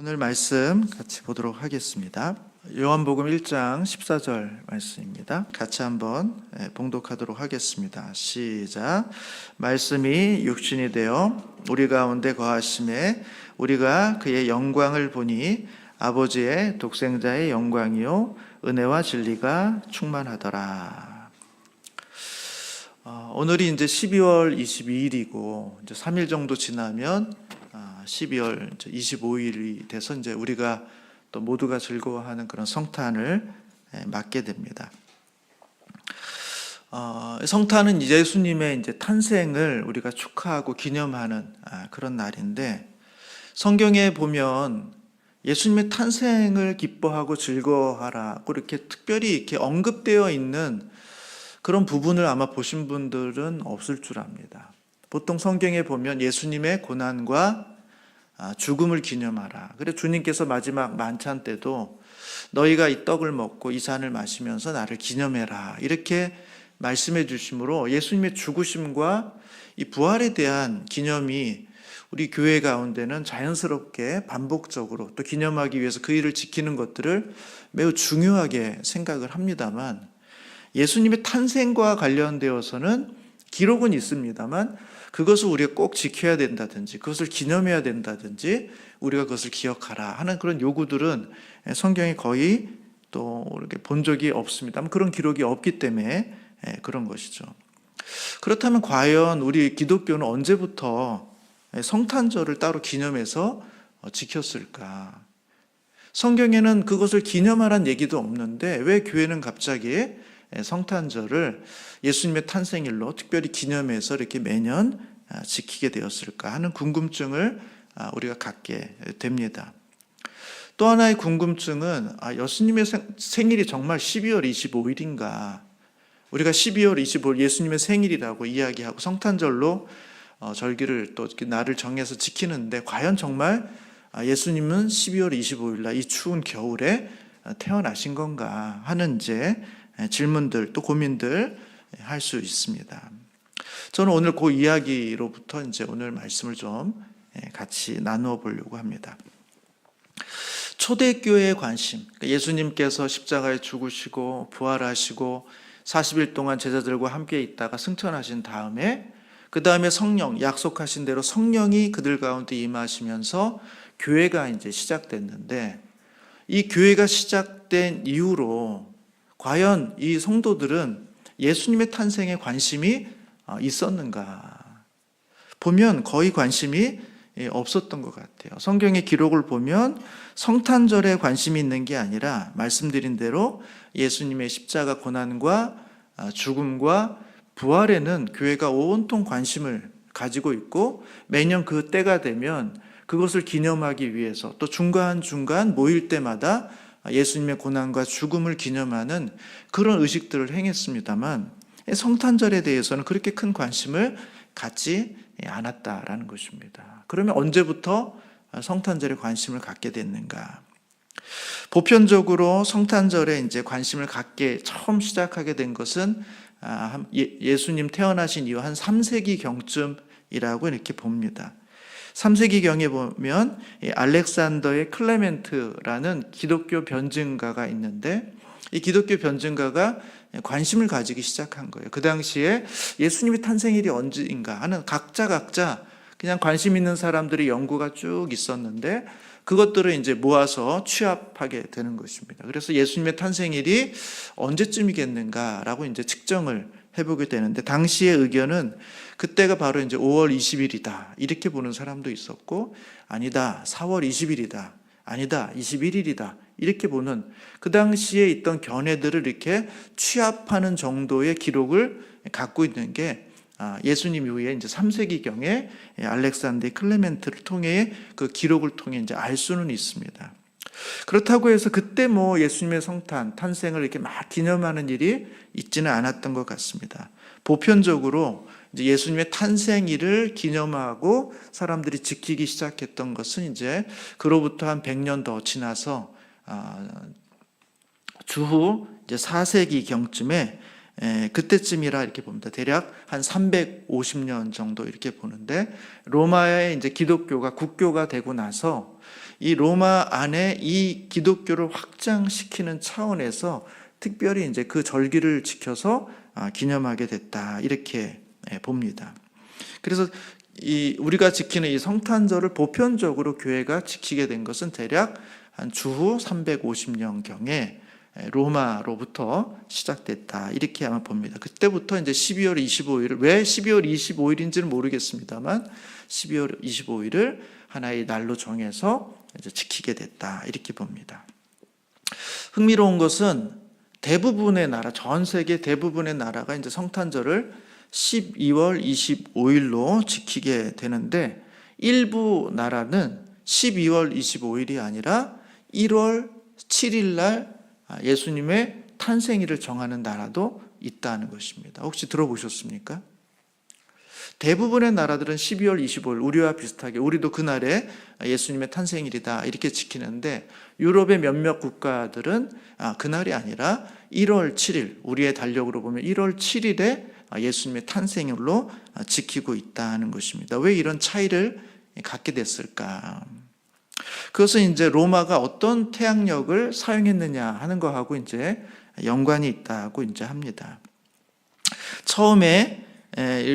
오늘 말씀 같이 보도록 하겠습니다. 요한복음 1장 14절 말씀입니다. 같이 한번 봉독하도록 하겠습니다. 시작. 말씀이 육신이 되어 우리 가운데 거하심에 우리가 그의 영광을 보니 아버지의 독생자의 영광이요 은혜와 진리가 충만하더라. 오늘이 이제 12월 22일이고 이제 3일 정도 지나면 12월 25일이 돼서 이제 우리가 또 모두가 즐거워하는 그런 성탄을 맞게 됩니다. 성탄은 예수님의 이제 탄생을 우리가 축하하고 기념하는 그런 날인데, 성경에 보면 예수님의 탄생을 기뻐하고 즐거워하라고 이렇게 특별히 이렇게 언급되어 있는 그런 부분을 아마 보신 분들은 없을 줄 압니다. 보통 성경에 보면 예수님의 고난과 죽음을 기념하라. 그래서 주님께서 마지막 만찬 때도 너희가 이 떡을 먹고 이 잔을 마시면서 나를 기념해라, 이렇게 말씀해 주심으로 예수님의 죽으심과 이 부활에 대한 기념이 우리 교회 가운데는 자연스럽게 반복적으로 또 기념하기 위해서 그 일을 지키는 것들을 매우 중요하게 생각을 합니다만, 예수님의 탄생과 관련되어서는 기록은 있습니다만 그것을 우리가 꼭 지켜야 된다든지 그것을 기념해야 된다든지 우리가 그것을 기억하라 하는 그런 요구들은 성경에 거의 또 이렇게 본 적이 없습니다. 그런 기록이 없기 때문에 그런 것이죠. 그렇다면 과연 우리 기독교는 언제부터 성탄절을 따로 기념해서 지켰을까? 성경에는 그것을 기념하라는 얘기도 없는데 왜 교회는 갑자기 성탄절을 예수님의 탄생일로 특별히 기념해서 이렇게 매년 지키게 되었을까 하는 궁금증을 우리가 갖게 됩니다. 또 하나의 궁금증은 예수님의 생일이 정말 12월 25일인가? 우리가 12월 25일 예수님의 생일이라고 이야기하고 성탄절로 절기를 또 이렇게 날을 정해서 지키는데, 과연 정말 예수님은 12월 25일 날 이 추운 겨울에 태어나신 건가 하는 이제 질문들 또 고민들 할 수 있습니다. 저는 오늘 그 이야기로부터 이제 오늘 말씀을 좀 같이 나누어 보려고 합니다. 초대교회의 관심, 예수님께서 십자가에 죽으시고 부활하시고 40일 동안 제자들과 함께 있다가 승천하신 다음에 그 다음에 성령, 약속하신 대로 성령이 그들 가운데 임하시면서 교회가 이제 시작됐는데, 이 교회가 시작된 이후로 과연 이 성도들은 예수님의 탄생에 관심이 있었는가? 보면 거의 관심이 없었던 것 같아요. 성경의 기록을 보면 성탄절에 관심이 있는 게 아니라 말씀드린 대로 예수님의 십자가 고난과 죽음과 부활에는 교회가 온통 관심을 가지고 있고, 매년 그 때가 되면 그것을 기념하기 위해서 또 중간중간 모일 때마다 예수님의 고난과 죽음을 기념하는 그런 의식들을 행했습니다만, 성탄절에 대해서는 그렇게 큰 관심을 갖지 않았다라는 것입니다. 그러면 언제부터 성탄절에 관심을 갖게 됐는가? 보편적으로 성탄절에 이제 관심을 갖게 처음 시작하게 된 것은 예수님 태어나신 이후 한 3세기 경쯤이라고 이렇게 봅니다. 3세기경에 보면 알렉산더의 클레멘트라는 기독교 변증가가 있는데, 이 기독교 변증가가 관심을 가지기 시작한 거예요. 그 당시에 예수님의 탄생일이 언제인가 하는 각자 그냥 관심 있는 사람들의 연구가 쭉 있었는데, 그것들을 이제 모아서 취합하게 되는 것입니다. 그래서 예수님의 탄생일이 언제쯤이겠는가라고 이제 측정을 해보게 되는데, 당시의 의견은 그때가 바로 이제 5월 20일이다 이렇게 보는 사람도 있었고, 아니다 4월 20일이다, 아니다 21일이다 이렇게 보는, 그 당시에 있던 견해들을 이렇게 취합하는 정도의 기록을 갖고 있는 게 예수님 이후에 이제 3세기경에 알렉산더 클레멘트를 통해 그 기록을 통해 이제 알 수는 있습니다. 그렇다고 해서 그때 뭐 예수님의 탄생을 이렇게 막 기념하는 일이 있지는 않았던 것 같습니다. 보편적으로 이제 예수님의 탄생일을 기념하고 사람들이 지키기 시작했던 것은 이제 그로부터 한 100년 더 지나서 주후 이제 4세기 경쯤에 그때쯤이라 이렇게 봅니다. 대략 한 350년 정도 이렇게 보는데, 로마의 이제 기독교가 국교가 되고 나서 이 로마 안에 이 기독교를 확장시키는 차원에서 특별히 이제 그 절기를 지켜서 기념하게 됐다, 이렇게 봅니다. 그래서 우리가 지키는 이 성탄절을 보편적으로 교회가 지키게 된 것은 대략 한 주후 350년경에 로마로부터 시작됐다, 이렇게 아마 봅니다. 그때부터 이제 12월 25일을, 왜 12월 25일인지는 모르겠습니다만 12월 25일을 하나의 날로 정해서 이제 지키게 됐다, 이렇게 봅니다. 흥미로운 것은 대부분의 나라, 전 세계 대부분의 나라가 이제 성탄절을 12월 25일로 지키게 되는데, 일부 나라는 12월 25일이 아니라 1월 7일 날 예수님의 탄생일을 정하는 나라도 있다는 것입니다. 혹시 들어보셨습니까? 대부분의 나라들은 12월 25일, 우리와 비슷하게 우리도 그날에 예수님의 탄생일이다, 이렇게 지키는데, 유럽의 몇몇 국가들은 그날이 아니라 1월 7일, 우리의 달력으로 보면 1월 7일에 예수님의 탄생일로 지키고 있다는 것입니다. 왜 이런 차이를 갖게 됐을까? 그것은 이제 로마가 어떤 태양력을 사용했느냐 하는 거하고 이제 연관이 있다고 이제 합니다. 처음에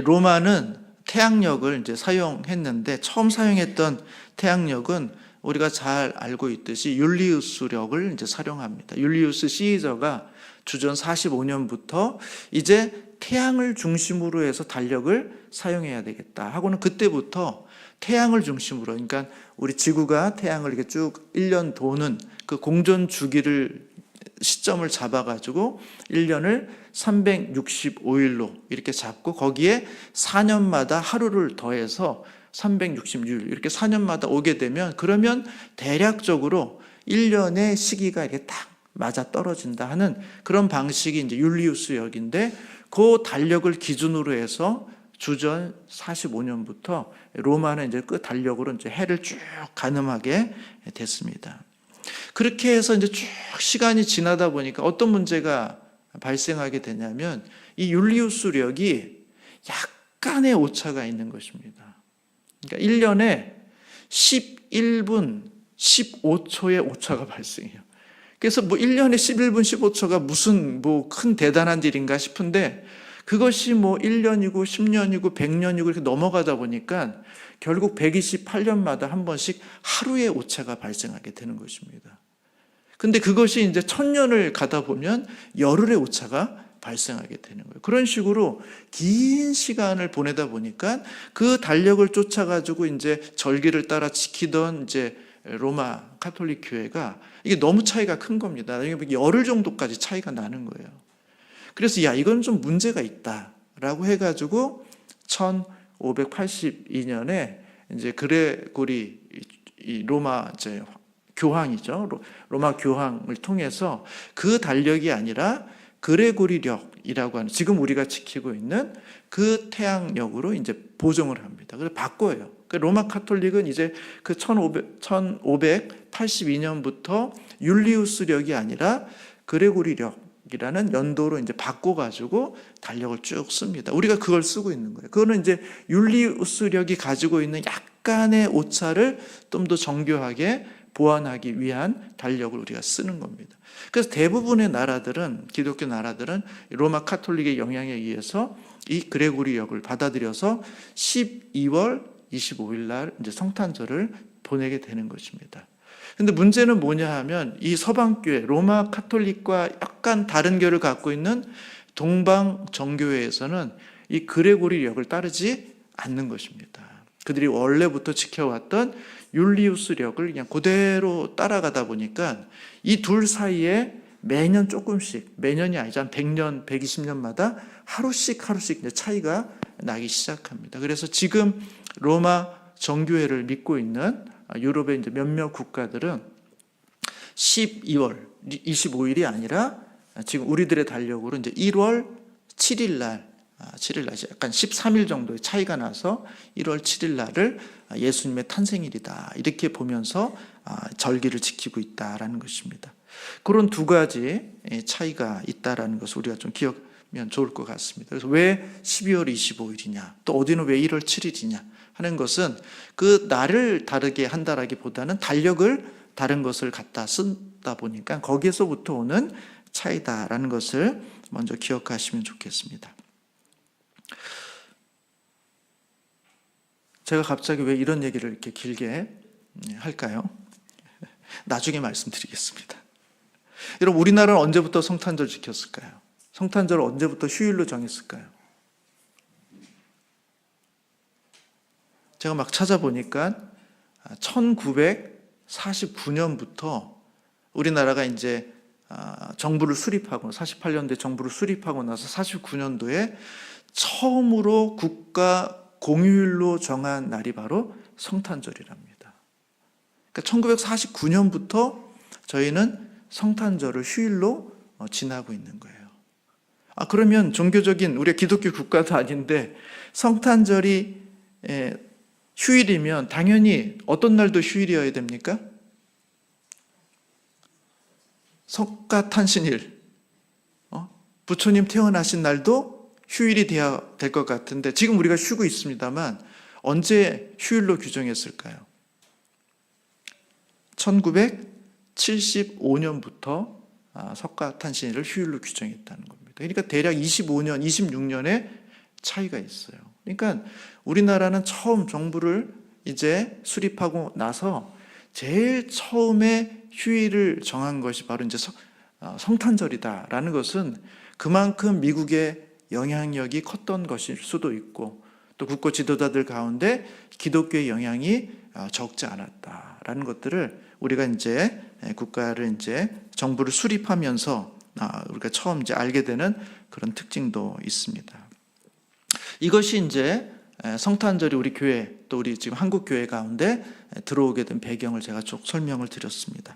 로마는 태양력을 이제 사용했는데, 처음 사용했던 태양력은 우리가 잘 알고 있듯이 율리우스력을 이제 사용합니다. 율리우스 시저가 주전 45년부터 이제 태양을 중심으로 해서 달력을 사용해야 되겠다 하고는, 그때부터 태양을 중심으로, 그러니까 우리 지구가 태양을 이렇게 쭉 1년 도는 그 공전 주기를 시점을 잡아가지고 1년을 365일로 이렇게 잡고, 거기에 4년마다 하루를 더해서 366일, 이렇게 4년마다 오게 되면, 그러면 대략적으로 1년의 시기가 이렇게 딱 맞아 떨어진다 하는 그런 방식이 이제 율리우스역인데, 그 달력을 기준으로 해서 주전 45년부터 로마는 이제 그 달력으로 이제 해를 쭉 가늠하게 됐습니다. 그렇게 해서 이제 쭉 시간이 지나다 보니까 어떤 문제가 발생하게 되냐면, 이 율리우스력이 약간의 오차가 있는 것입니다. 그러니까 1년에 11분 15초의 오차가 발생해요. 그래서 뭐 1년에 11분 15초가 무슨 뭐 큰 대단한 일인가 싶은데, 그것이 뭐 1년이고 10년이고 100년이고 이렇게 넘어가다 보니까 결국 128년마다 한 번씩 하루의 오차가 발생하게 되는 것입니다. 근데 그것이 이제 1000년을 가다 보면 열흘의 오차가 발생하게 되는 거예요. 그런 식으로 긴 시간을 보내다 보니까 그 달력을 쫓아가지고 이제 절기를 따라 지키던 이제 로마 카톨릭 교회가 이게 너무 차이가 큰 겁니다. 열흘 정도까지 차이가 나는 거예요. 그래서 이건 좀 문제가 있다라고 해가지고 1582년에 이제 그레고리, 이 로마 이제 교황이죠. 로마 교황을 통해서 그 달력이 아니라 그레고리력이라고 하는, 지금 우리가 지키고 있는 그 태양력으로 이제 보정을 합니다. 그래서 바꿔요. 로마 카톨릭은 이제 그 1582년부터 율리우스력이 아니라 그레고리력이라는 연도로 이제 바꿔가지고 달력을 쭉 씁니다. 우리가 그걸 쓰고 있는 거예요. 그거는 이제 율리우스력이 가지고 있는 약간의 오차를 좀 더 정교하게 보완하기 위한 달력을 우리가 쓰는 겁니다. 그래서 대부분의 나라들은, 기독교 나라들은 로마 카톨릭의 영향에 의해서 이 그레고리력을 받아들여서 12월 25일 날 이제 성탄절을 보내게 되는 것입니다. 근데 문제는 뭐냐 하면, 이 서방교회, 로마 카톨릭과 약간 다른 결을 갖고 있는 동방 정교회에서는 이 그레고리력을 따르지 않는 것입니다. 그들이 원래부터 지켜왔던 율리우스력을 그냥 그대로 따라가다 보니까 이 둘 사이에 매년 조금씩, 매년이 아니죠, 한 100년, 120년마다 하루씩 이제 차이가 나기 시작합니다. 그래서 지금 로마 정교회를 믿고 있는 유럽의 이제 몇몇 국가들은 12월 25일이 아니라 지금 우리들의 달력으로 이제 1월 7일 날, 약간 13일 정도의 차이가 나서 1월 7일 날을 예수님의 탄생일이다, 이렇게 보면서 절기를 지키고 있다라는 것입니다. 그런 두 가지 차이가 있다라는 것을 우리가 좀 기억하면 좋을 것 같습니다. 그래서 왜 12월 25일이냐, 또 어디는 왜 1월 7일이냐 하는 것은 그 날을 다르게 한다라기보다는 달력을 다른 것을 갖다 쓴다 보니까 거기에서부터 오는 차이다라는 것을 먼저 기억하시면 좋겠습니다. 제가 갑자기 왜 이런 얘기를 이렇게 길게 할까요? 나중에 말씀드리겠습니다. 여러분, 우리나라는 언제부터 성탄절 지켰을까요? 성탄절을 언제부터 휴일로 정했을까요? 제가 막 찾아보니까 1949년부터 우리나라가 이제 정부를 수립하고 48년도에 정부를 수립하고 나서 49년도에 처음으로 국가 공휴일로 정한 날이 바로 성탄절이랍니다. 그러니까 1949년부터 저희는 성탄절을 휴일로 지나고 있는 거예요. 그러면 종교적인 우리가 기독교 국가도 아닌데 성탄절이 휴일이면 당연히 어떤 날도 휴일이어야 됩니까? 석가탄신일, 부처님 태어나신 날도 휴일이 돼야 될 것 같은데 지금 우리가 쉬고 있습니다만 언제 휴일로 규정했을까요? 1975년부터 석가탄신일을 휴일로 규정했다는 겁니다. 그러니까 대략 25년, 26년의 차이가 있어요. 그러니까 우리나라는 처음 정부를 이제 수립하고 나서 제일 처음에 휴일을 정한 것이 바로 이제 성탄절이다라는 것은 그만큼 미국의 영향력이 컸던 것일 수도 있고 또 국가 지도자들 가운데 기독교의 영향이 적지 않았다라는 것들을 우리가 이제 국가를 이제 정부를 수립하면서 우리가 처음 이제 알게 되는 그런 특징도 있습니다. 이것이 이제 성탄절이 우리 교회 또 우리 지금 한국 교회 가운데 들어오게 된 배경을 제가 쭉 설명을 드렸습니다.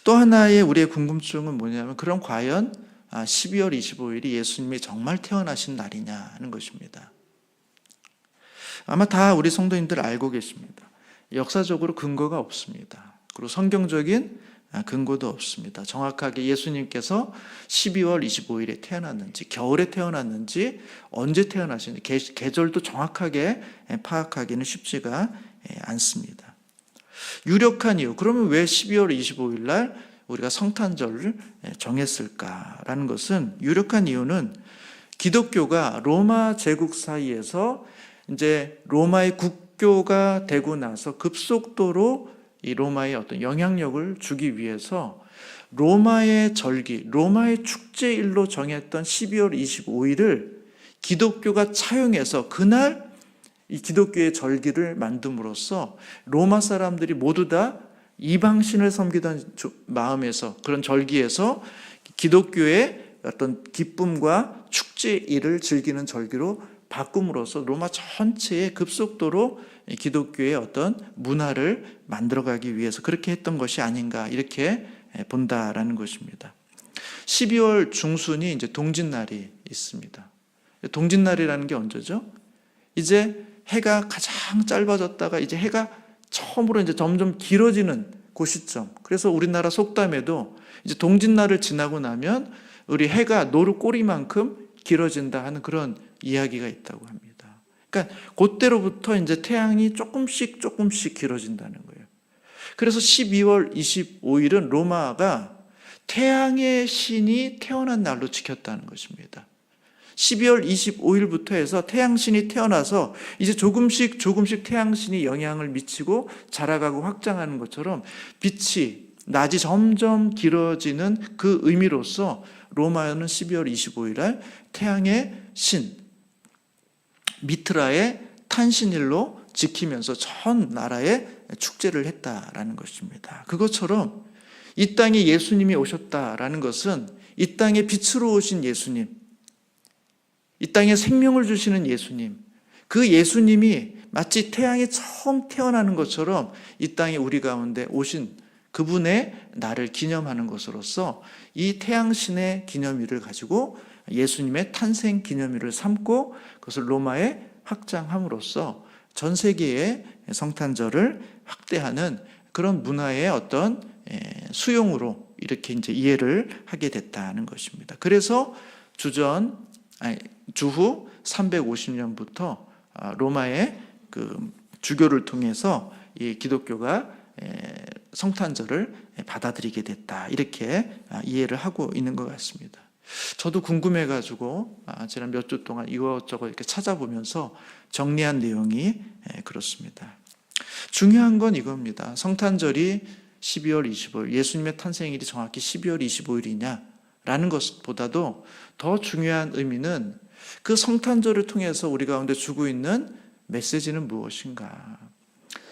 또 하나의 우리의 궁금증은 뭐냐면 그럼 과연 12월 25일이 예수님이 정말 태어나신 날이냐 하는 것입니다. 아마 다 우리 성도님들 알고 계십니다. 역사적으로 근거가 없습니다. 그리고 성경적인 근거도 없습니다. 정확하게 예수님께서 12월 25일에 태어났는지, 겨울에 태어났는지, 언제 태어나시는지 계절도 정확하게 파악하기는 쉽지가 않습니다. 유력한 이유, 그러면 왜 12월 25일 날 우리가 성탄절을 정했을까라는 것은 유력한 이유는 기독교가 로마 제국 사이에서 이제 로마의 국교가 되고 나서 급속도로 이 로마의 어떤 영향력을 주기 위해서 로마의 절기, 로마의 축제일로 정했던 12월 25일을 기독교가 차용해서 그날 이 기독교의 절기를 만듦으로써 로마 사람들이 모두 다 이방신을 섬기던 마음에서 그런 절기에서 기독교의 어떤 기쁨과 축제일을 즐기는 절기로 바꿈으로써 로마 전체에 급속도로 기독교의 어떤 문화를 만들어가기 위해서 그렇게 했던 것이 아닌가 이렇게 본다라는 것입니다. 12월 중순이 이제 동짓날이 있습니다. 동짓날이라는 게 언제죠? 이제 해가 가장 짧아졌다가 이제 해가 처음으로 이제 점점 길어지는 그 시점. 그래서 우리나라 속담에도 이제 동짓날을 지나고 나면 우리 해가 노루 꼬리만큼 길어진다 하는 그런 이야기가 있다고 합니다. 그러니까 그때로부터 이제 태양이 조금씩 길어진다는 거예요. 그래서 12월 25일은 로마가 태양의 신이 태어난 날로 지켰다는 것입니다. 12월 25일부터 해서 태양신이 태어나서 이제 조금씩 태양신이 영향을 미치고 자라가고 확장하는 것처럼 낮이 점점 길어지는 그 의미로서 로마는 12월 25일 날 태양의 신 미트라의 탄신일로 지키면서 전 나라에 축제를 했다라는 것입니다. 그것처럼 이 땅에 예수님이 오셨다라는 것은 이 땅에 빛으로 오신 예수님, 이 땅에 생명을 주시는 예수님, 그 예수님이 마치 태양이 처음 태어나는 것처럼 이 땅에 우리 가운데 오신 그분의 날을 기념하는 것으로서 이 태양신의 기념일을 가지고 예수님의 탄생 기념일을 삼고 그것을 로마에 확장함으로써 전 세계의 성탄절을 확대하는 그런 문화의 어떤 수용으로 이렇게 이제 이해를 하게 됐다는 것입니다. 그래서 주후 350년부터 로마의 그 주교를 통해서 이 기독교가 성탄절을 받아들이게 됐다. 이렇게 이해를 하고 있는 것 같습니다. 저도 궁금해가지고 지난 몇 주 동안 이것저것 이렇게 찾아보면서 정리한 내용이 그렇습니다. 중요한 건 이겁니다. 성탄절이 12월 25일, 예수님의 탄생일이 정확히 12월 25일이냐라는 것보다도 더 중요한 의미는 그 성탄절을 통해서 우리 가운데 주고 있는 메시지는 무엇인가.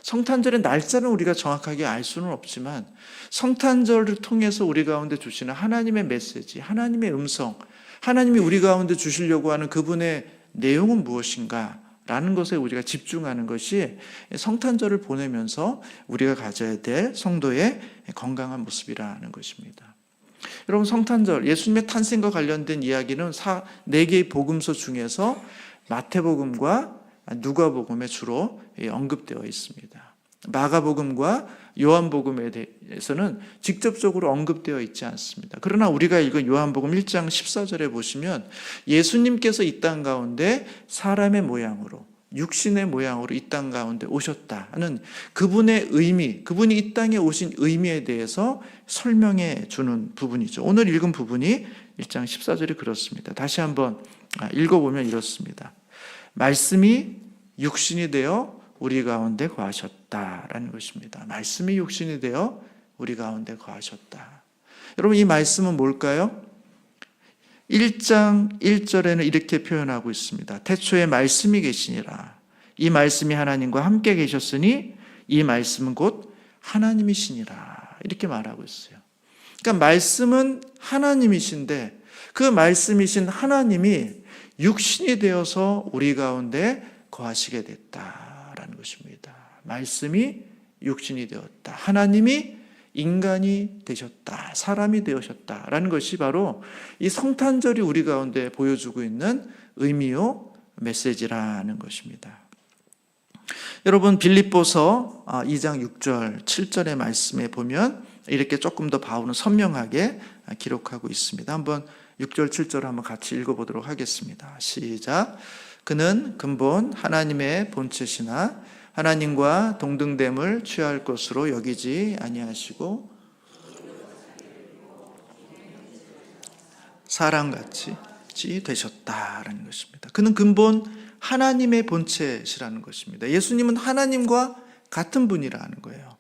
성탄절의 날짜는 우리가 정확하게 알 수는 없지만 성탄절을 통해서 우리 가운데 주시는 하나님의 메시지, 하나님의 음성, 하나님이 우리 가운데 주시려고 하는 그분의 내용은 무엇인가 라는 것에 우리가 집중하는 것이 성탄절을 보내면서 우리가 가져야 될 성도의 건강한 모습이라는 것입니다. 여러분, 성탄절, 예수님의 탄생과 관련된 이야기는 4개의 복음서 중에서 마태복음과 누가복음에 주로 언급되어 있습니다. 마가복음과 요한복음에 대해서는 직접적으로 언급되어 있지 않습니다. 그러나 우리가 읽은 요한복음 1장 14절에 보시면 예수님께서 이 땅 가운데 사람의 모양으로, 육신의 모양으로 이 땅 가운데 오셨다는 그분의 의미, 그분이 이 땅에 오신 의미에 대해서 설명해 주는 부분이죠. 오늘 읽은 부분이 1장 14절이 그렇습니다. 다시 한번 읽어보면 이렇습니다. 말씀이 육신이 되어 우리 가운데 거하셨다라는 것입니다. 말씀이 육신이 되어 우리 가운데 거하셨다. 여러분, 이 말씀은 뭘까요? 1장 1절에는 이렇게 표현하고 있습니다. 태초에 말씀이 계시니라. 이 말씀이 하나님과 함께 계셨으니 이 말씀은 곧 하나님이시니라. 이렇게 말하고 있어요. 그러니까 말씀은 하나님이신데 그 말씀이신 하나님이 육신이 되어서 우리 가운데 거하시게 됐다라는 것입니다. 말씀이 육신이 되었다. 하나님이 인간이 되셨다. 사람이 되셨다라는 것이 바로 이 성탄절이 우리 가운데 보여주고 있는 의미요 메시지라는 것입니다. 여러분, 빌립보서 2장 6절 7절의 말씀에 보면 이렇게 조금 더 바울은 선명하게 기록하고 있습니다. 한번 6절 7절 한번 같이 읽어보도록 하겠습니다. 시작. 그는 근본 하나님의 본체시나 하나님과 동등됨을 취할 것으로 여기지 아니하시고 사람같이 되셨다라는 것입니다. 그는 근본 하나님의 본체시라는 것입니다. 예수님은 하나님과 같은 분이라는 거예요.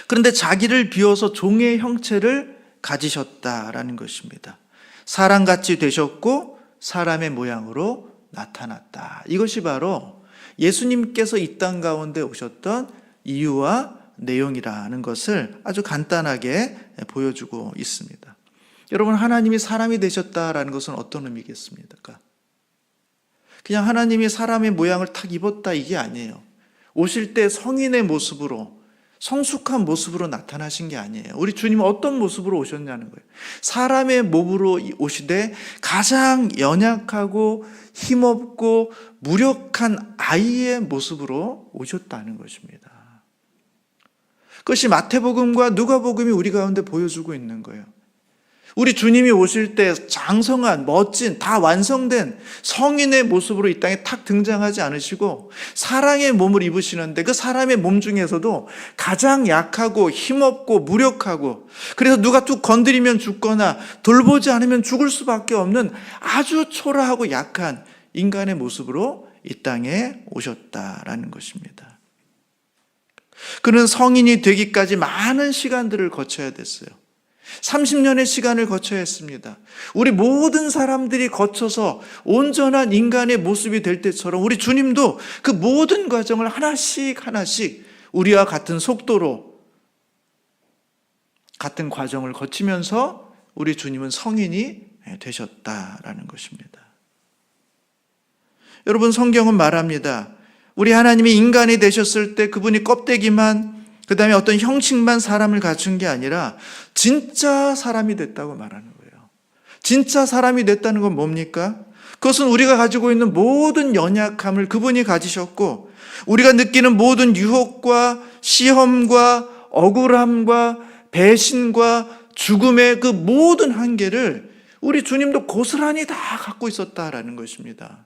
그런데 자기를 비워서 종의 형체를 가지셨다라는 것입니다. 사람같이 되셨고 사람의 모양으로 나타났다. 이것이 바로 예수님께서 이 땅 가운데 오셨던 이유와 내용이라는 것을 아주 간단하게 보여주고 있습니다. 여러분, 하나님이 사람이 되셨다라는 것은 어떤 의미겠습니까? 그냥 하나님이 사람의 모양을 탁 입었다 이게 아니에요. 오실 때 성인의 모습으로, 성숙한 모습으로 나타나신 게 아니에요. 우리 주님은 어떤 모습으로 오셨냐는 거예요. 사람의 몸으로 오시되 가장 연약하고 힘없고 무력한 아이의 모습으로 오셨다는 것입니다. 그것이 마태복음과 누가복음이 우리 가운데 보여주고 있는 거예요. 우리 주님이 오실 때 장성한, 멋진, 다 완성된 성인의 모습으로 이 땅에 탁 등장하지 않으시고 사람의 몸을 입으시는데 그 사람의 몸 중에서도 가장 약하고 힘없고 무력하고 그래서 누가 툭 건드리면 죽거나 돌보지 않으면 죽을 수밖에 없는 아주 초라하고 약한 인간의 모습으로 이 땅에 오셨다라는 것입니다. 그는 성인이 되기까지 많은 시간들을 거쳐야 됐어요. 30년의 시간을 거쳐야 했습니다. 우리 모든 사람들이 거쳐서 온전한 인간의 모습이 될 때처럼 우리 주님도 그 모든 과정을 하나씩 우리와 같은 속도로 같은 과정을 거치면서 우리 주님은 성인이 되셨다라는 것입니다. 여러분, 성경은 말합니다. 우리 하나님이 인간이 되셨을 때 그분이 껍데기만 그 다음에 어떤 형식만 사람을 갖춘 게 아니라 진짜 사람이 됐다고 말하는 거예요. 진짜 사람이 됐다는 건 뭡니까? 그것은 우리가 가지고 있는 모든 연약함을 그분이 가지셨고 우리가 느끼는 모든 유혹과 시험과 억울함과 배신과 죽음의 그 모든 한계를 우리 주님도 고스란히 다 갖고 있었다라는 것입니다.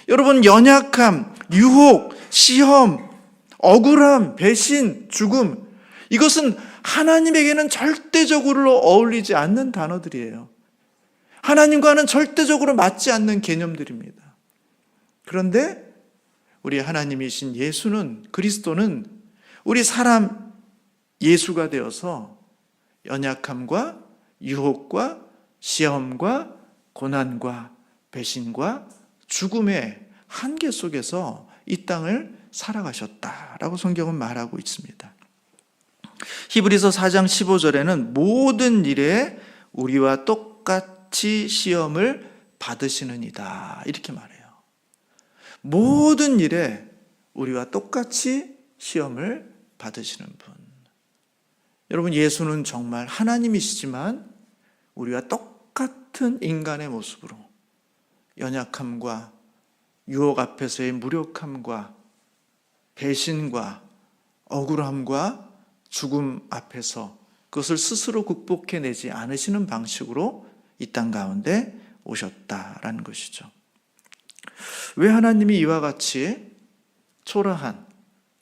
여러분, 연약함, 유혹, 시험, 억울함, 배신, 죽음, 이것은 하나님에게는 절대적으로 어울리지 않는 단어들이에요. 하나님과는 절대적으로 맞지 않는 개념들입니다. 그런데 우리 하나님이신 예수는, 그리스도는 우리 사람 예수가 되어서 연약함과 유혹과 시험과 고난과 배신과 죽음의 한계 속에서 이 땅을 살아가셨다라고 성경은 말하고 있습니다. 히브리서 4장 15절에는 모든 일에 우리와 똑같이 시험을 받으시는 이다, 이렇게 말해요. 모든 일에 우리와 똑같이 시험을 받으시는 분. 여러분, 예수는 정말 하나님이시지만 우리와 똑같은 인간의 모습으로 연약함과 유혹 앞에서의 무력함과 배신과 억울함과 죽음 앞에서 그것을 스스로 극복해내지 않으시는 방식으로 이 땅 가운데 오셨다라는 것이죠. 왜 하나님이 이와 같이 초라한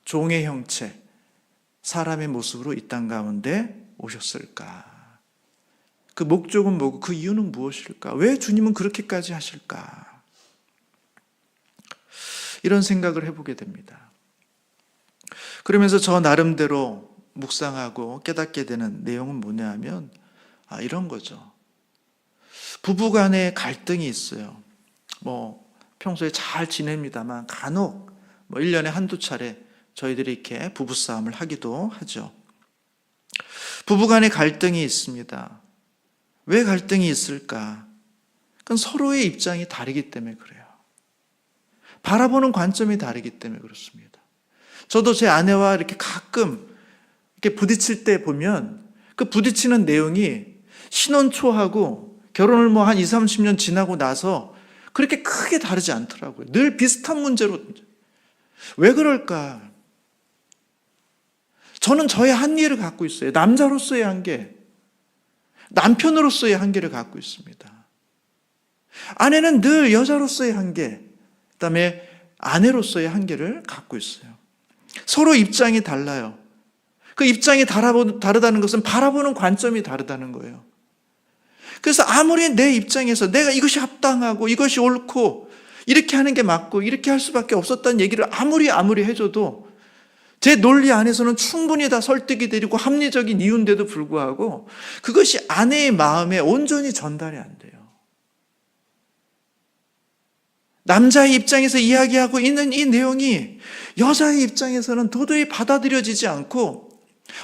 종의 형체, 사람의 모습으로 이 땅 가운데 오셨을까? 그 목적은 뭐고 그 이유는 무엇일까? 왜 주님은 그렇게까지 하실까? 이런 생각을 해보게 됩니다. 그러면서 저 나름대로 묵상하고 깨닫게 되는 내용은 뭐냐 하면 이런 거죠. 부부간에 갈등이 있어요. 평소에 잘 지냅니다만 간혹 1년에 한두 차례 저희들이 이렇게 부부싸움을 하기도 하죠. 부부간에 갈등이 있습니다. 왜 갈등이 있을까? 그건 서로의 입장이 다르기 때문에 그래요. 바라보는 관점이 다르기 때문에 그렇습니다. 저도 제 아내와 이렇게 가끔 이렇게 부딪힐 때 보면 그 부딪히는 내용이 신혼 초하고 결혼을 한 20, 30년 지나고 나서 그렇게 크게 다르지 않더라고요. 늘 비슷한 문제로. 왜 그럴까? 저는 저의 한계를 갖고 있어요. 남자로서의 한계, 남편으로서의 한계를 갖고 있습니다. 아내는 늘 여자로서의 한계, 그다음에 아내로서의 한계를 갖고 있어요. 서로 입장이 달라요. 그 입장이 다르다는 것은 바라보는 관점이 다르다는 거예요. 그래서 아무리 내 입장에서 내가 이것이 합당하고 이것이 옳고 이렇게 하는 게 맞고 이렇게 할 수밖에 없었다는 얘기를 아무리 해줘도 제 논리 안에서는 충분히 다 설득이 되고 합리적인 이유인데도 불구하고 그것이 아내의 마음에 온전히 전달이 안 돼요. 남자의 입장에서 이야기하고 있는 이 내용이 여자의 입장에서는 도저히 받아들여지지 않고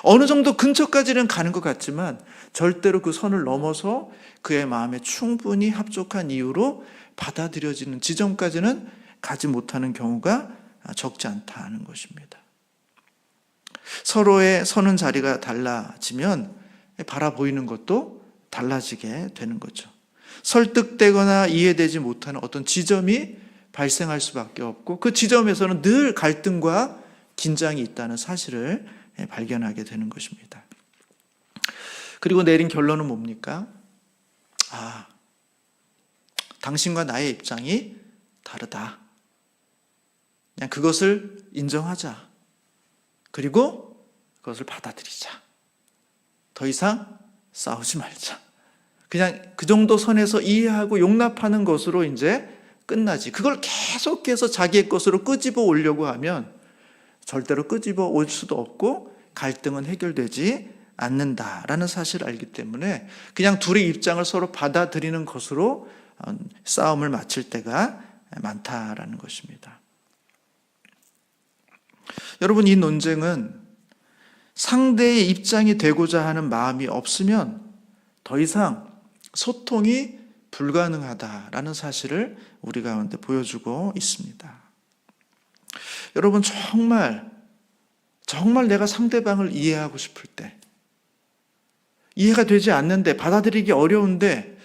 어느 정도 근처까지는 가는 것 같지만 절대로 그 선을 넘어서 그의 마음에 충분히 합족한 이유로 받아들여지는 지점까지는 가지 못하는 경우가 적지 않다는 것입니다. 서로의 서는 자리가 달라지면 바라보이는 것도 달라지게 되는 거죠. 설득되거나 이해되지 못하는 어떤 지점이 발생할 수밖에 없고 그 지점에서는 늘 갈등과 긴장이 있다는 사실을 발견하게 되는 것입니다. 그리고 내린 결론은 뭡니까? 당신과 나의 입장이 다르다. 그냥 그것을 인정하자. 그리고 그것을 받아들이자. 더 이상 싸우지 말자. 그냥 그 정도 선에서 이해하고 용납하는 것으로 이제 끝나지. 그걸 계속해서 자기의 것으로 끄집어 오려고 하면 절대로 끄집어 올 수도 없고 갈등은 해결되지 않는다라는 사실을 알기 때문에 그냥 둘의 입장을 서로 받아들이는 것으로 싸움을 마칠 때가 많다라는 것입니다. 여러분, 이 논쟁은 상대의 입장이 되고자 하는 마음이 없으면 더 이상 소통이 불가능하다라는 사실을 우리 가운데 보여주고 있습니다. 여러분, 정말 내가 상대방을 이해하고 싶을 때, 이해가 되지 않는데, 받아들이기 어려운데,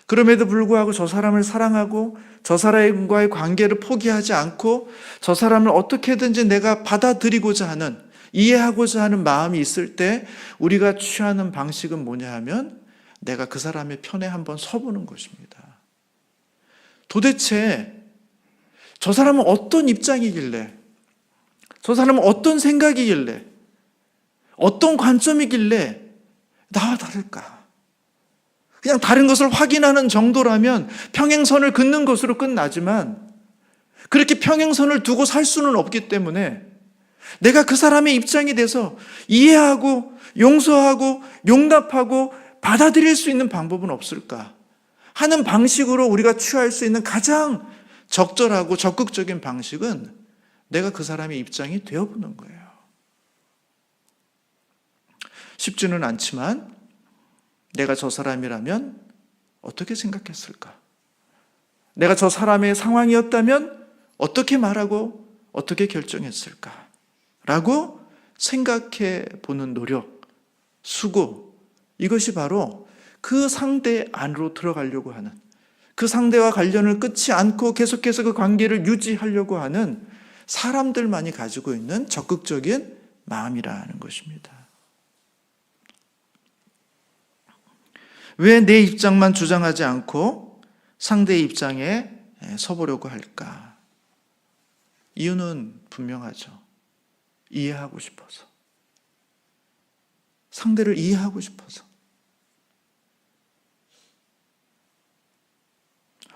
그럼에도 불구하고 저 사람을 사랑하고 저 사람과의 관계를 포기하지 않고 저 사람을 어떻게든지 내가 받아들이고자 하는, 이해하고자 하는 마음이 있을 때 우리가 취하는 방식은 뭐냐 하면 내가 그 사람의 편에 한번 서보는 것입니다. 도대체 저 사람은 어떤 입장이길래, 저 사람은 어떤 생각이길래, 어떤 관점이길래 나와 다를까? 그냥 다른 것을 확인하는 정도라면 평행선을 긋는 것으로 끝나지만 그렇게 평행선을 두고 살 수는 없기 때문에 내가 그 사람의 입장이 돼서 이해하고 용서하고 용납하고 받아들일 수 있는 방법은 없을까 하는 방식으로 우리가 취할 수 있는 가장 적절하고 적극적인 방식은 내가 그 사람의 입장이 되어보는 거예요. 쉽지는 않지만 내가 저 사람이라면 어떻게 생각했을까? 내가 저 사람의 상황이었다면 어떻게 말하고 어떻게 결정했을까? 라고 생각해 보는 노력, 수고, 이것이 바로 그 상대 안으로 들어가려고 하는, 그 상대와 관련을 끊지 않고 계속해서 그 관계를 유지하려고 하는 사람들만이 가지고 있는 적극적인 마음이라는 것입니다. 왜 내 입장만 주장하지 않고 상대의 입장에 서보려고 할까? 이유는 분명하죠. 이해하고 싶어서. 상대를 이해하고 싶어서.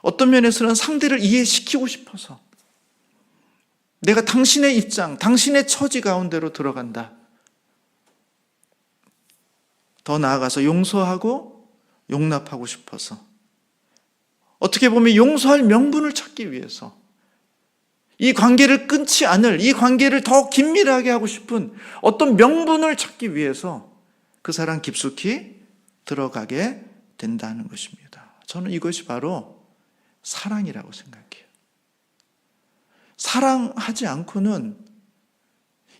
어떤 면에서는 상대를 이해시키고 싶어서. 내가 당신의 입장, 당신의 처지 가운데로 들어간다. 더 나아가서 용서하고 용납하고 싶어서. 어떻게 보면 용서할 명분을 찾기 위해서, 이 관계를 끊지 않을, 이 관계를 더 긴밀하게 하고 싶은 어떤 명분을 찾기 위해서 그 사람 깊숙이 들어가게 된다는 것입니다. 저는 이것이 바로 사랑이라고 생각해요. 사랑하지 않고는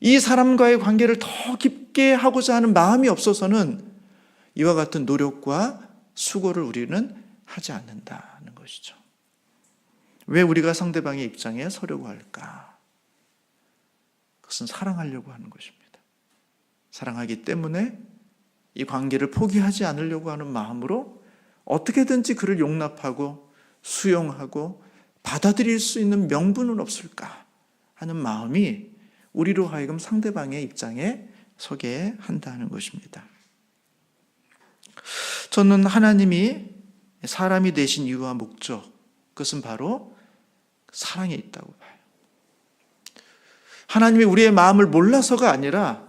이 사람과의 관계를 더 깊게 하고자 하는 마음이 없어서는 이와 같은 노력과 수고를 우리는 하지 않는다는 것이죠. 왜 우리가 상대방의 입장에 서려고 할까? 그것은 사랑하려고 하는 것입니다. 사랑하기 때문에 이 관계를 포기하지 않으려고 하는 마음으로 어떻게든지 그를 용납하고 수용하고 받아들일 수 있는 명분은 없을까 하는 마음이 우리로 하여금 상대방의 입장에 서게 한다는 것입니다. 저는 하나님이 사람이 되신 이유와 목적, 그것은 바로 사랑에 있다고 봐요. 하나님이 우리의 마음을 몰라서가 아니라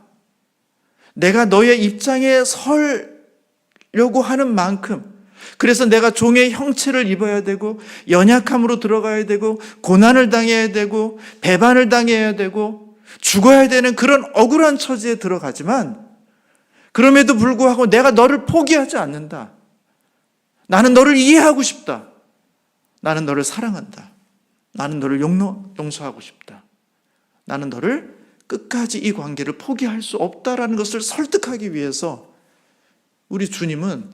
내가 너의 입장에 서려고 하는 만큼, 그래서 내가 종의 형체를 입어야 되고 연약함으로 들어가야 되고 고난을 당해야 되고 배반을 당해야 되고 죽어야 되는 그런 억울한 처지에 들어가지만, 그럼에도 불구하고 내가 너를 포기하지 않는다. 나는 너를 이해하고 싶다. 나는 너를 사랑한다. 나는 너를 용서하고 싶다. 나는 너를 끝까지 이 관계를 포기할 수 없다라는 것을 설득하기 위해서 우리 주님은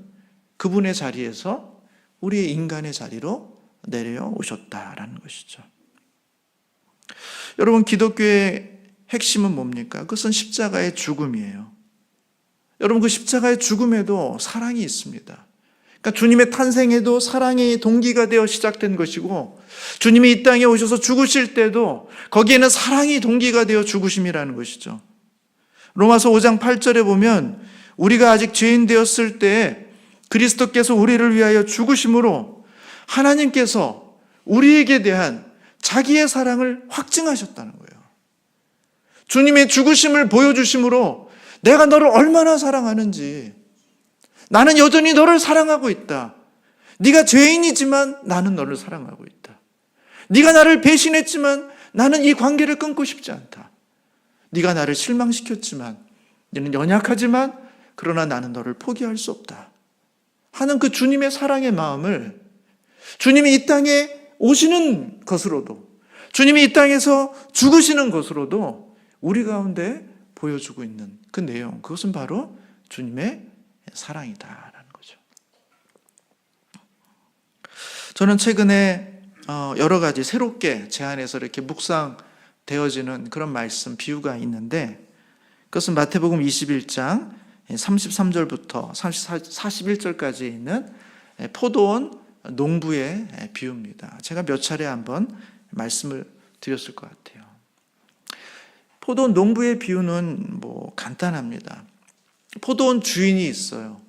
그분의 자리에서 우리의 인간의 자리로 내려오셨다라는 것이죠. 여러분, 기독교의 핵심은 뭡니까? 그것은 십자가의 죽음이에요. 여러분, 그 십자가의 죽음에도 사랑이 있습니다. 그러니까 주님의 탄생에도 사랑의 동기가 되어 시작된 것이고, 주님이 이 땅에 오셔서 죽으실 때도 거기에는 사랑이 동기가 되어 죽으심이라는 것이죠. 로마서 5장 8절에 보면 우리가 아직 죄인 되었을 때 그리스도께서 우리를 위하여 죽으심으로 하나님께서 우리에게 대한 자기의 사랑을 확증하셨다는 거예요. 주님의 죽으심을 보여주심으로 내가 너를 얼마나 사랑하는지, 나는 여전히 너를 사랑하고 있다. 네가 죄인이지만 나는 너를 사랑하고 있다. 네가 나를 배신했지만 나는 이 관계를 끊고 싶지 않다. 네가 나를 실망시켰지만, 너는 연약하지만 그러나 나는 너를 포기할 수 없다 하는 그 주님의 사랑의 마음을 주님이 이 땅에 오시는 것으로도, 주님이 이 땅에서 죽으시는 것으로도 우리 가운데 보여주고 있는 그 내용, 그것은 바로 주님의 사랑이다라는 거죠. 저는 최근에 여러 가지 새롭게 제 안에서 이렇게 묵상되어지는 그런 말씀, 비유가 있는데, 그것은 마태복음 21장 33절부터 41절까지 있는 포도원 농부의 비유입니다. 제가 몇 차례 한번 말씀을 드렸을 것 같아요. 포도원 농부의 비유는 간단합니다. 포도원 주인이 있어요.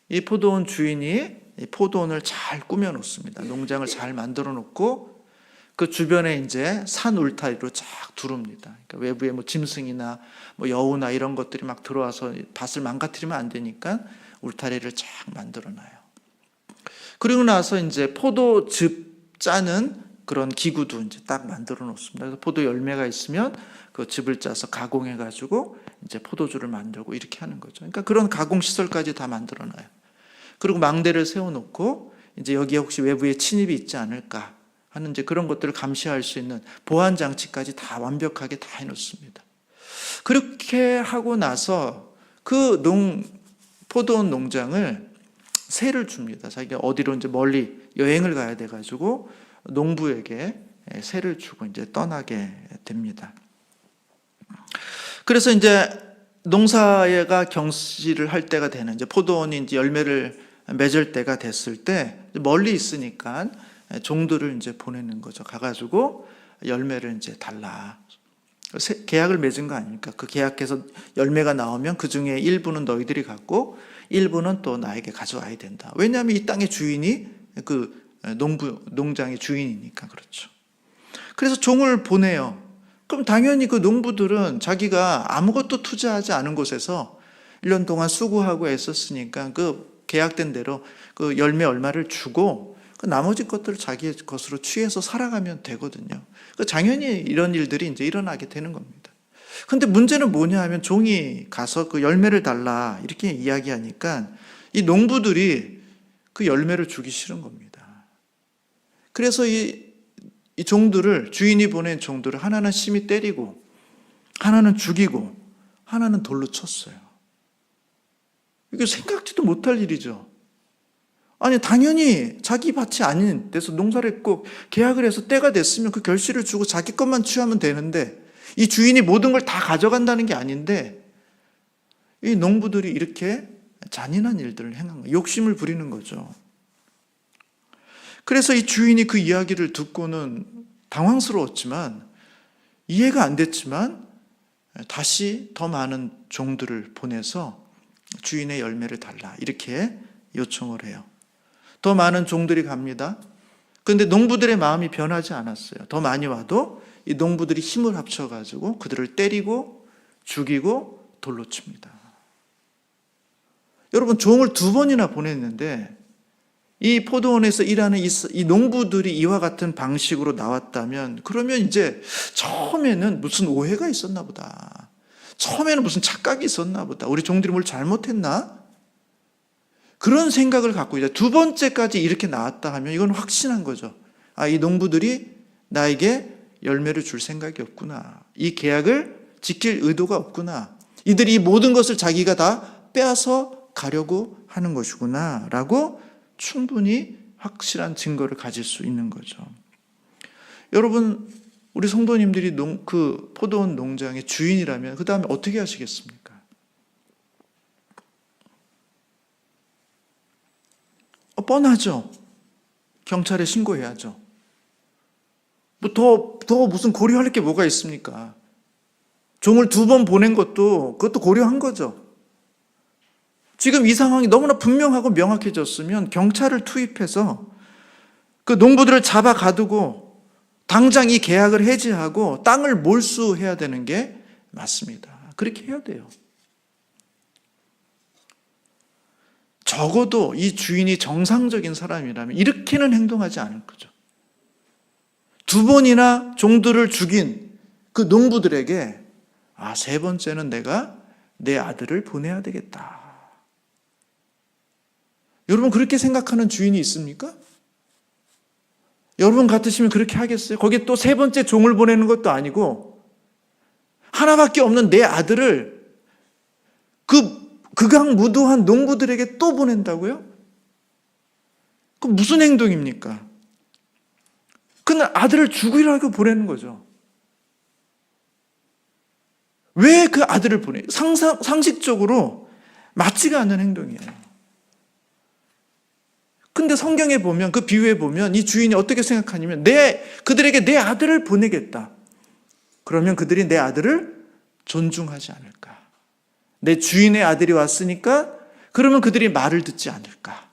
이 포도원 주인이 이 포도원을 잘 꾸며 놓습니다. 농장을 잘 만들어 놓고 그 주변에 이제 산 울타리로 쫙 두릅니다. 그러니까 외부에 짐승이나 여우나 이런 것들이 막 들어와서 밭을 망가뜨리면 안 되니까 울타리를 쫙 만들어 놔요. 그리고 나서 이제 포도즙 짜는 그런 기구도 이제 딱 만들어 놓습니다. 그래서 포도 열매가 있으면 그 즙을 짜서 가공해 가지고 이제 포도주를 만들고 이렇게 하는 거죠. 그러니까 그런 가공 시설까지 다 만들어 놔요. 그리고 망대를 세워 놓고 이제 여기에 혹시 외부에 침입이 있지 않을까 하는 이제 그런 것들을 감시할 수 있는 보안 장치까지 다 완벽하게 다 해 놓습니다. 그렇게 하고 나서 그 포도원 농장을 세를 줍니다. 자기가 어디로 이제 멀리 여행을 가야 돼 가지고 농부에게 세를 주고 이제 떠나게 됩니다. 그래서 이제 농사가 경시를 할 때가 되는 이제 포도원이 이제 열매를 맺을 때가 됐을 때 멀리 있으니까 종들을 이제 보내는 거죠. 가가지고 열매를 이제 달라. 계약을 맺은 거 아닙니까? 그 계약해서 열매가 나오면 그 중에 일부는 너희들이 갖고 일부는 또 나에게 가져와야 된다. 왜냐하면 이 땅의 주인이 그 농장의 주인이니까 그렇죠. 그래서 종을 보내요. 그럼 당연히 그 농부들은 자기가 아무것도 투자하지 않은 곳에서 1년 동안 수고하고 애썼으니까 그 계약된 대로 그 열매 얼마를 주고 그 나머지 것들을 자기의 것으로 취해서 살아가면 되거든요. 당연히 이런 일들이 이제 일어나게 되는 겁니다. 근데 문제는 뭐냐 하면 종이 가서 그 열매를 달라 이렇게 이야기하니까 이 농부들이 그 열매를 주기 싫은 겁니다. 그래서 이 종들을, 주인이 보낸 종들을 하나는 심히 때리고 하나는 죽이고 하나는 돌로 쳤어요. 이게 생각지도 못할 일이죠. 아니 당연히 자기 밭이 아닌 데서 농사를 했고 계약을 해서 때가 됐으면 그 결실을 주고 자기 것만 취하면 되는데 이 주인이 모든 걸 다 가져간다는 게 아닌데 이 농부들이 이렇게 잔인한 일들을 행한 거예요. 욕심을 부리는 거죠. 그래서 이 주인이 그 이야기를 듣고는 당황스러웠지만 이해가 안 됐지만 다시 더 많은 종들을 보내서 주인의 열매를 달라 이렇게 요청을 해요. 더 많은 종들이 갑니다. 그런데 농부들의 마음이 변하지 않았어요. 더 많이 와도 이 농부들이 힘을 합쳐가지고 그들을 때리고 죽이고 돌로 칩니다. 여러분 종을 2번이나 보냈는데 이 포도원에서 일하는 이 농부들이 이와 같은 방식으로 나왔다면 그러면 이제 처음에는 무슨 오해가 있었나 보다. 처음에는 무슨 착각이 있었나 보다. 우리 종들이 뭘 잘못했나? 그런 생각을 갖고 이제 2번째까지 이렇게 나왔다 하면 이건 확신한 거죠. 아, 이 농부들이 나에게 열매를 줄 생각이 없구나. 이 계약을 지킬 의도가 없구나. 이들이 이 모든 것을 자기가 다 빼앗아 가려고 하는 것이구나 라고 충분히 확실한 증거를 가질 수 있는 거죠. 여러분, 우리 성도님들이 그 포도원 농장의 주인이라면 그 다음에 어떻게 하시겠습니까? 뻔하죠. 경찰에 신고해야죠. 더 무슨 고려할 게 뭐가 있습니까? 종을 2번 보낸 그것도 고려한 거죠. 지금 이 상황이 너무나 분명하고 명확해졌으면 경찰을 투입해서 그 농부들을 잡아 가두고 당장 이 계약을 해지하고 땅을 몰수해야 되는 게 맞습니다. 그렇게 해야 돼요. 적어도 이 주인이 정상적인 사람이라면 이렇게는 행동하지 않을 거죠. 2번이나 종들을 죽인 그 농부들에게 3번째는 내가 내 아들을 보내야 되겠다. 여러분 그렇게 생각하는 주인이 있습니까? 여러분 같으시면 그렇게 하겠어요? 거기에 또 3번째 종을 보내는 것도 아니고 하나밖에 없는 내 아들을 극악무도한 농부들에게 또 보낸다고요? 그 무슨 행동입니까? 그는 아들을 죽이라고 보내는 거죠. 왜 그 아들을 보내? 상식적으로 맞지가 않는 행동이에요. 근데 성경에 보면, 그 비유에 보면 이 주인이 어떻게 생각하냐면 그들에게 내 아들을 보내겠다. 그러면 그들이 내 아들을 존중하지 않을까? 내 주인의 아들이 왔으니까 그러면 그들이 말을 듣지 않을까?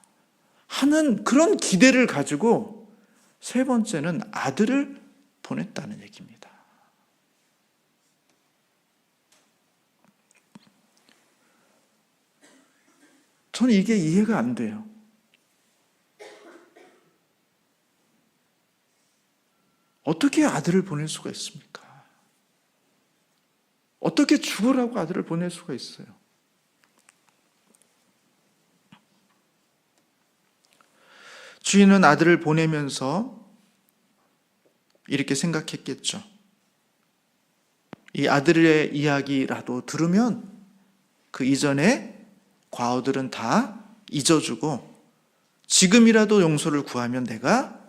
하는 그런 기대를 가지고 세 번째는 아들을 보냈다는 얘기입니다. 저는 이게 이해가 안 돼요. 어떻게 아들을 보낼 수가 있습니까? 어떻게 죽으라고 아들을 보낼 수가 있어요? 주인은 아들을 보내면서 이렇게 생각했겠죠. 이 아들의 이야기라도 들으면 그 이전에 과오들은 다 잊어주고 지금이라도 용서를 구하면 내가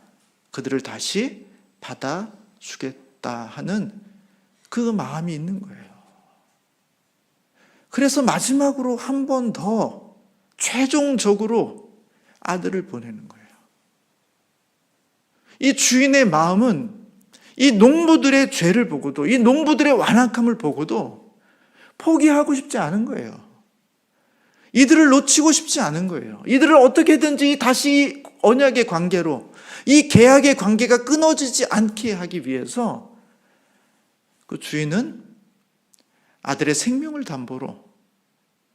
그들을 다시 받아주겠다 하는 그 마음이 있는 거예요. 그래서 마지막으로 한 번 더 최종적으로 아들을 보내는 거예요. 이 주인의 마음은 이 농부들의 죄를 보고도, 이 농부들의 완악함을 보고도 포기하고 싶지 않은 거예요. 이들을 놓치고 싶지 않은 거예요. 이들을 어떻게든지 다시 언약의 관계로, 이 계약의 관계가 끊어지지 않게 하기 위해서 그 주인은 아들의 생명을 담보로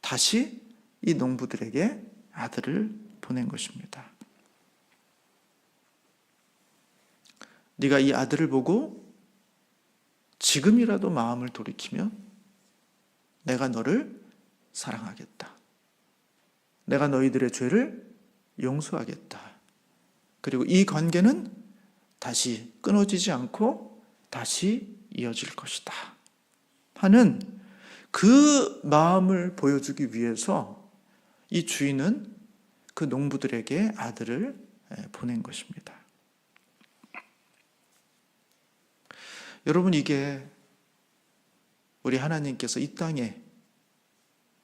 다시 이 농부들에게 아들을 보낸 것입니다. 네가 이 아들을 보고 지금이라도 마음을 돌이키면 내가 너를 사랑하겠다. 내가 너희들의 죄를 용서하겠다. 그리고 이 관계는 다시 끊어지지 않고 다시 이어질 것이다 하는 그 마음을 보여주기 위해서 이 주인은 그 농부들에게 아들을 보낸 것입니다. 여러분, 이게 우리 하나님께서 이 땅에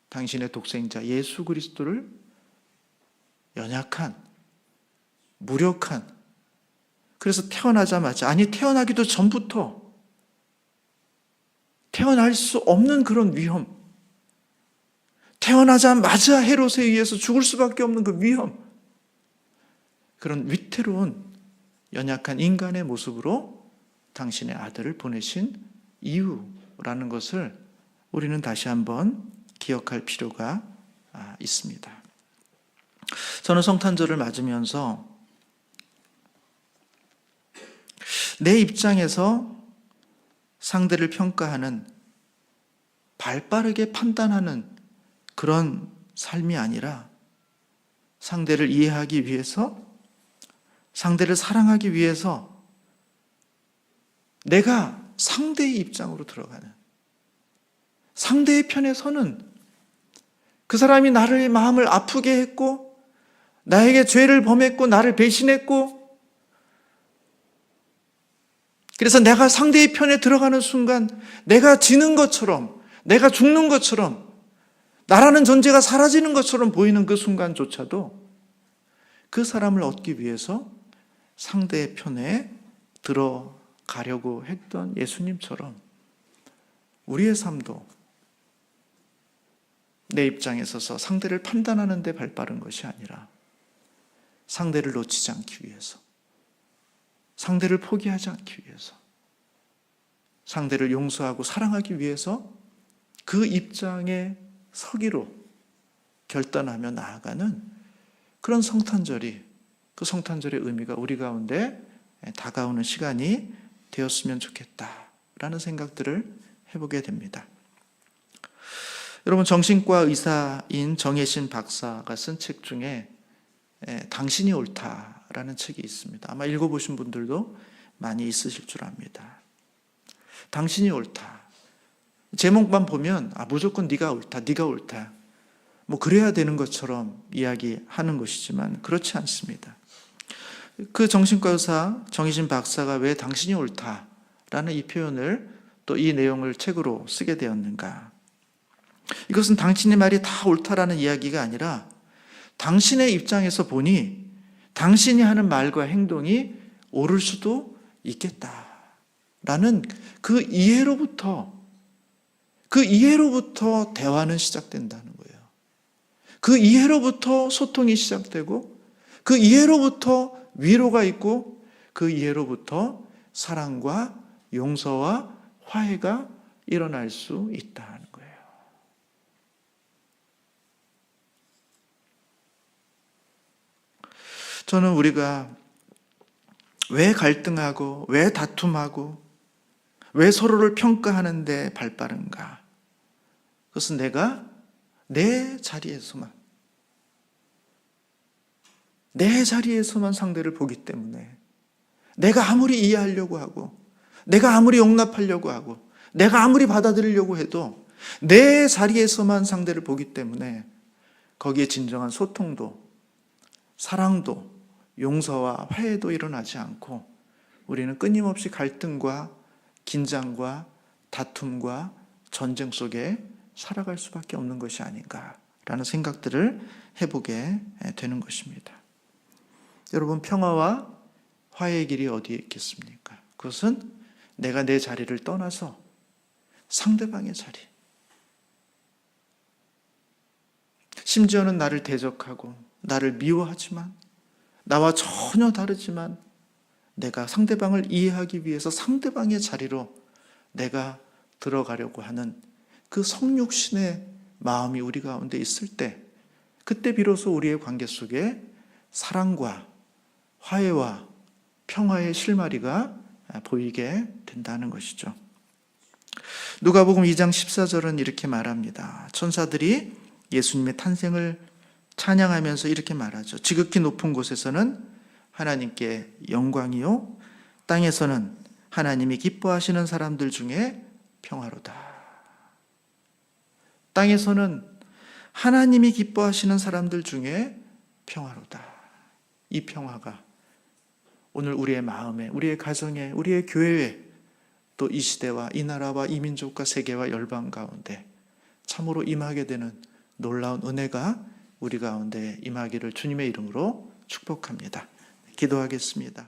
당신의 독생자 예수 그리스도를 연약한, 무력한, 그래서 태어나자마자, 아니 태어나기도 전부터 태어날 수 없는 그런 위험, 태어나자마자 헤롯에 의해서 죽을 수밖에 없는 그 위험, 그런 위태로운 연약한 인간의 모습으로 당신의 아들을 보내신 이유라는 것을 우리는 다시 한번 기억할 필요가 있습니다. 저는 성탄절을 맞으면서 내 입장에서 상대를 평가하는, 발빠르게 판단하는 그런 삶이 아니라 상대를 이해하기 위해서, 상대를 사랑하기 위해서 내가 상대의 입장으로 들어가는, 상대의 편에 서는, 그 사람이 나를 마음을 아프게 했고 나에게 죄를 범했고 나를 배신했고, 그래서 내가 상대의 편에 들어가는 순간 내가 지는 것처럼, 내가 죽는 것처럼, 나라는 존재가 사라지는 것처럼 보이는 그 순간조차도 그 사람을 얻기 위해서 상대의 편에 들어가려고 했던 예수님처럼 우리의 삶도 내 입장에 서서 상대를 판단하는 데 발빠른 것이 아니라 상대를 놓치지 않기 위해서, 상대를 포기하지 않기 위해서, 상대를 용서하고 사랑하기 위해서 그 입장에 서기로 결단하며 나아가는 그런 성탄절이, 그 성탄절의 의미가 우리 가운데 다가오는 시간이 되었으면 좋겠다라는 생각들을 해보게 됩니다. 여러분, 정신과 의사인 정혜신 박사가 쓴 책 중에 당신이 옳다라는 책이 있습니다. 아마 읽어보신 분들도 많이 있으실 줄 압니다. 당신이 옳다. 제목만 보면 무조건 네가 옳다, 네가 옳다, 뭐 그래야 되는 것처럼 이야기하는 것이지만 그렇지 않습니다. 그 정신과 의사 정희진 박사가 왜 당신이 옳다라는 이 표현을, 또 이 내용을 책으로 쓰게 되었는가? 이것은 당신의 말이 다 옳다라는 이야기가 아니라 당신의 입장에서 보니 당신이 하는 말과 행동이 옳을 수도 있겠다라는 그 이해로부터 대화는 시작된다는 거예요. 그 이해로부터 소통이 시작되고 그 이해로부터 위로가 있고 그 이해로부터 사랑과 용서와 화해가 일어날 수 있다는 거예요. 저는 우리가 왜 갈등하고 왜 다툼하고 왜 서로를 평가하는데 발빠른가? 그것은 내가 내 자리에서만 상대를 보기 때문에 내가 아무리 이해하려고 하고 내가 아무리 용납하려고 하고 내가 아무리 받아들이려고 해도 내 자리에서만 상대를 보기 때문에 거기에 진정한 소통도 사랑도 용서와 화해도 일어나지 않고 우리는 끊임없이 갈등과 긴장과 다툼과 전쟁 속에 살아갈 수밖에 없는 것이 아닌가라는 생각들을 해보게 되는 것입니다. 여러분, 평화와 화해의 길이 어디에 있겠습니까? 그것은 내가 내 자리를 떠나서 상대방의 자리, 심지어는 나를 대적하고 나를 미워하지만 나와 전혀 다르지만 내가 상대방을 이해하기 위해서 상대방의 자리로 내가 들어가려고 하는 그 성육신의 마음이 우리 가운데 있을 때 그때 비로소 우리의 관계 속에 사랑과 화해와 평화의 실마리가 보이게 된다는 것이죠. 누가복음 2장 14절은 이렇게 말합니다. 천사들이 예수님의 탄생을 찬양하면서 이렇게 말하죠. 지극히 높은 곳에서는 하나님께 영광이요 땅에서는 하나님이 기뻐하시는 사람들 중에 평화로다. 땅에서는 하나님이 기뻐하시는 사람들 중에 평화로다. 이 평화가 오늘 우리의 마음에, 우리의 가정에, 우리의 교회에 또 이 시대와 이 나라와 이 민족과 세계와 열방 가운데 참으로 임하게 되는 놀라운 은혜가 우리 가운데 임하기를 주님의 이름으로 축복합니다. 기도하겠습니다.